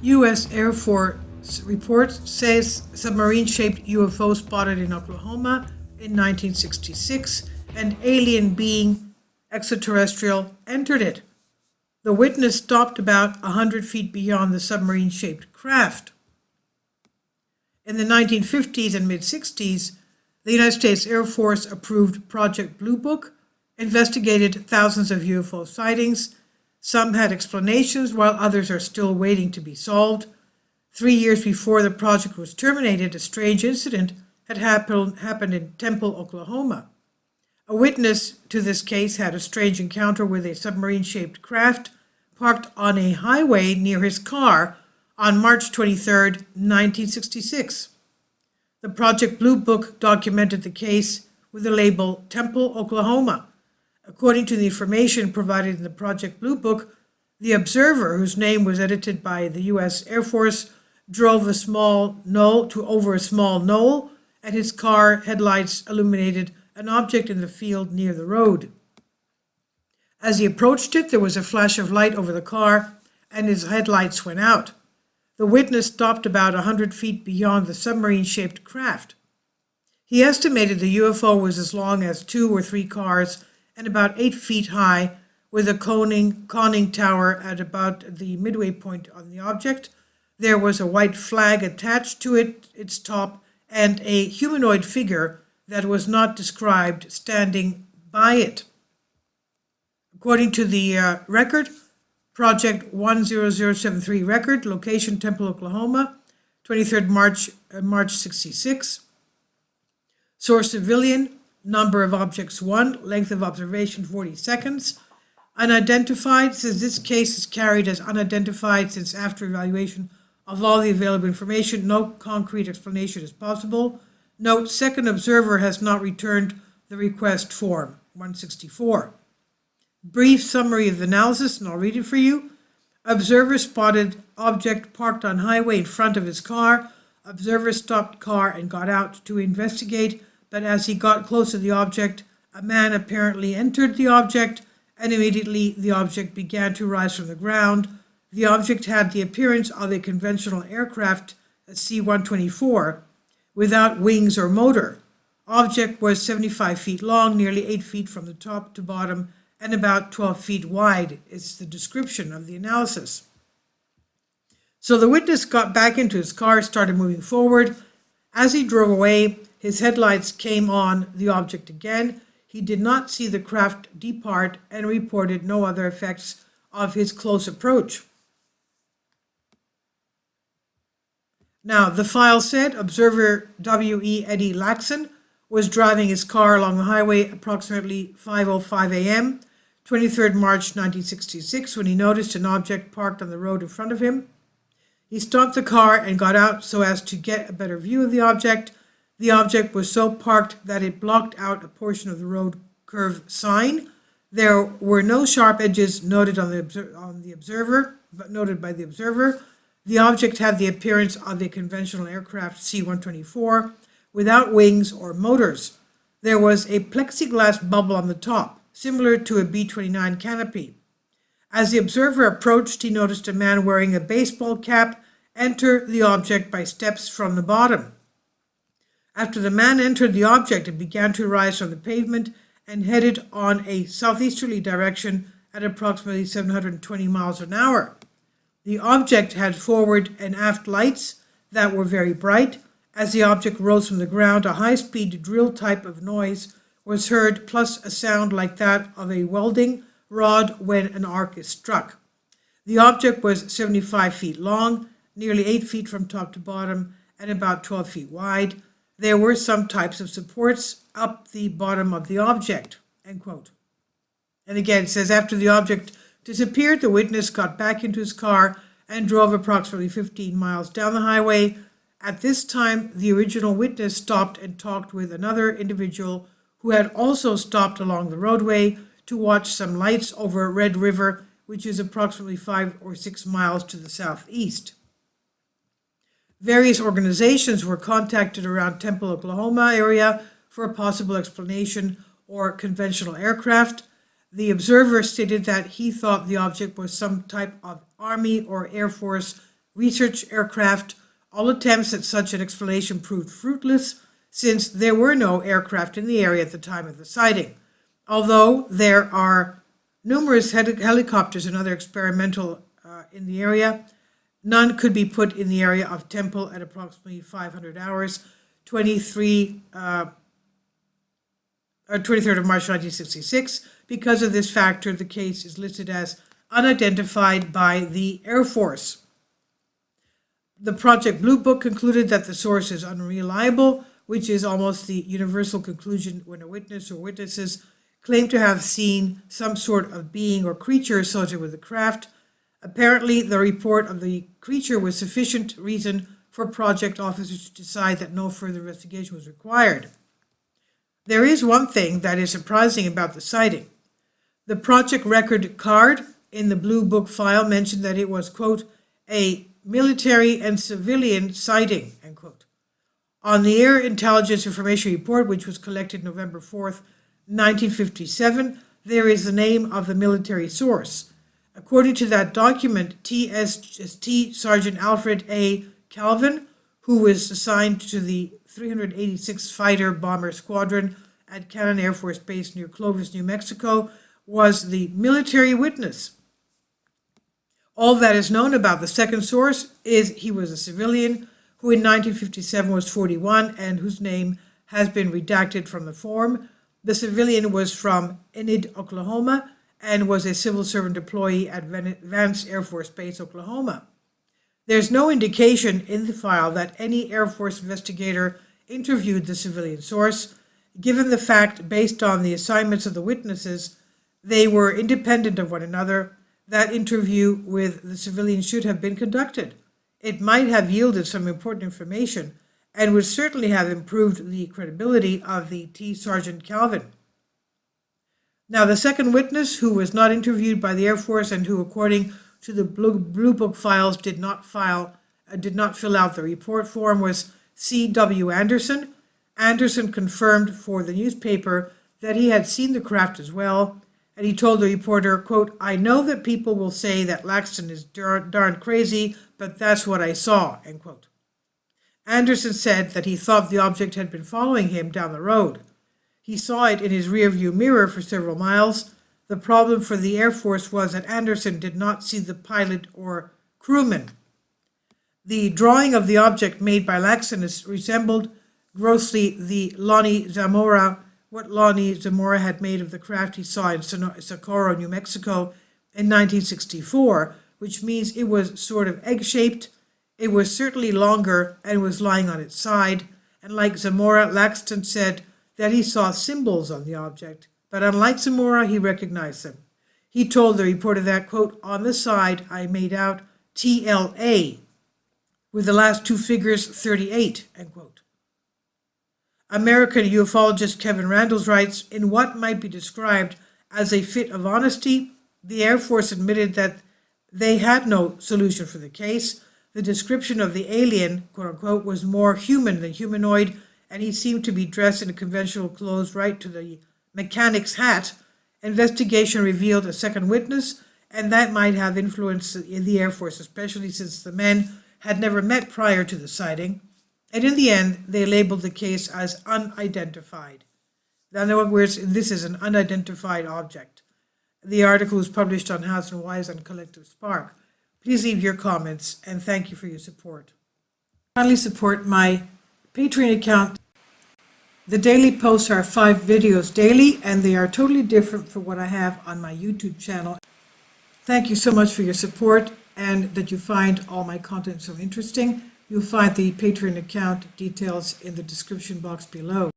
U.S. Air Force report says submarine-shaped UFO spotted in Oklahoma in 1966, and alien being extraterrestrial entered it. The witness stopped about 100 feet beyond the submarine-shaped craft. In the 1950s and mid-60s, the United States Air Force approved Project Blue Book, investigated thousands of UFO sightings. Some had explanations, while others are still waiting to be solved. 3 years before the project was terminated, a strange incident had happened in Temple, Oklahoma. A witness to this case had a strange encounter with a submarine-shaped craft parked on a highway near his car on March 23, 1966. The Project Blue Book documented the case with the label Temple, Oklahoma. According to the information provided in the Project Blue Book, the observer, whose name was edited by the U.S. Air Force, drove over a small knoll, and his car headlights illuminated an object in the field near the road. As he approached it, there was a flash of light over the car, and his headlights went out. The witness stopped about 100 feet beyond the submarine-shaped craft. He estimated the UFO was as long as 2 or 3 cars and about 8 feet high, with a conning tower at about the midway point on the object. There was a white flag attached to its top, and a humanoid figure that was not described standing by it. According to the record, Project 10073 record, location Temple, Oklahoma, 23rd March 66. Source civilian, number of objects 1, length of observation 40 seconds. Unidentified, says this case is carried as unidentified since after evaluation of all the available information, no concrete explanation is possible. Note, second observer has not returned the request form, 164. Brief summary of the analysis, and I'll read it for you. Observer spotted object parked on highway in front of his car. Observer stopped car and got out to investigate, but as he got close to the object, a man apparently entered the object, and immediately the object began to rise from the ground. The object had the appearance of a conventional aircraft, a C-124, without wings or motor. Object was 75 feet long, nearly 8 feet from the top to bottom, and about 12 feet wide. It's the description of the analysis. So the witness got back into his car, started moving forward. As he drove away, his headlights came on the object again. He did not see the craft depart and reported no other effects of his close approach. Now, the file said observer W.E. Eddie Laxon was driving his car along the highway approximately 5:05 a.m., 23rd March 1966, when he noticed an object parked on the road in front of him. He stopped the car and got out so as to get a better view of the object. The object was so parked that it blocked out a portion of the road curve sign. There were no sharp edges noted noted by the observer. The object had the appearance of a conventional aircraft C-124 without wings or motors. There was a plexiglass bubble on the top, similar to a B-29 canopy. As the observer approached, he noticed a man wearing a baseball cap enter the object by steps from the bottom. After the man entered the object, it began to rise from the pavement and headed on a southeasterly direction at approximately 720 miles an hour. The object had forward and aft lights that were very bright. As the object rose from the ground, a high-speed drill type of noise was heard, plus a sound like that of a welding rod when an arc is struck. The object was 75 feet long, nearly 8 feet from top to bottom, and about 12 feet wide. There were some types of supports up the bottom of the object, end quote. And again, it says after the object disappeared, the witness got back into his car and drove approximately 15 miles down the highway. At this time, the original witness stopped and talked with another individual who had also stopped along the roadway to watch some lights over Red River, which is approximately 5 or 6 miles to the southeast. Various organizations were contacted around Temple, Oklahoma area for a possible explanation or conventional aircraft. The observer stated that he thought the object was some type of Army or Air Force research aircraft. All attempts at such an explanation proved fruitless, since there were no aircraft in the area at the time of the sighting. Although there are numerous helicopters and other experimental in the area, none could be put in the area of Temple at approximately 500 hours, 23rd of March 1966. Because of this factor, the case is listed as unidentified by the Air Force. The Project Blue Book concluded that the source is unreliable, which is almost the universal conclusion when a witness or witnesses claim to have seen some sort of being or creature associated with the craft. Apparently, the report of the creature was sufficient reason for project officers to decide that no further investigation was required. There is one thing that is surprising about the sighting. The project record card in the Blue Book file mentioned that it was, quote, a military and civilian sighting, end quote. On the Air Intelligence Information Report, which was collected November 4th, 1957, there is the name of the military source. According to that document, TST Sergeant Alfred A. Calvin, who was assigned to the 386th Fighter Bomber Squadron at Cannon Air Force Base near Clovis, New Mexico, was the military witness. All that is known about the second source is he was a civilian who in 1957 was 41 and whose name has been redacted from the form. The civilian was from Enid, Oklahoma, and was a civil servant employee at Vance Air Force Base, Oklahoma. There's no indication in the file that any Air Force investigator interviewed the civilian source. Given the fact, based on the assignments of the witnesses, they were independent of one another, that interview with the civilian should have been conducted. It might have yielded some important information and would certainly have improved the credibility of the T. Sergeant Calvin. Now, the second witness, who was not interviewed by the Air Force and who, according to the Blue Book files, did not fill out the report form, was C.W. Anderson. Anderson confirmed for the newspaper that he had seen the craft as well, and he told the reporter, quote, I know that people will say that Laxton is darn crazy, but that's what I saw, end quote. Anderson said that he thought the object had been following him down the road. He saw it in his rearview mirror for several miles. The problem for the Air Force was that Anderson did not see the pilot or crewman. The drawing of the object made by Laxton resembled grossly what Lonnie Zamora had made of the craft he saw in Socorro, New Mexico in 1964, which means it was sort of egg-shaped. It was certainly longer and was lying on its side, and like Zamora, Laxton said that he saw symbols on the object, but unlike Zamora, he recognized them. He told the reporter that, quote, on the side I made out TLA, with the last two figures 38, end quote. American ufologist Kevin Randles writes, in what might be described as a fit of honesty, the Air Force admitted that they had no solution for the case. The description of the alien, quote unquote, was more human than humanoid, and he seemed to be dressed in conventional clothes right to the mechanic's hat. Investigation revealed a second witness, and that might have influenced the Air Force, especially since the men had never met prior to the sighting. And in the end, they labeled the case as unidentified. In other words, this is an unidentified object. The article was published on House and Wise and Collective Spark. Please leave your comments, and thank you for your support. Kindly support my Patreon account. The daily posts are 5 videos daily, and they are totally different from what I have on my YouTube channel. Thank you so much for your support, and that you find all my content so interesting. You'll find the Patreon account details in the description box below.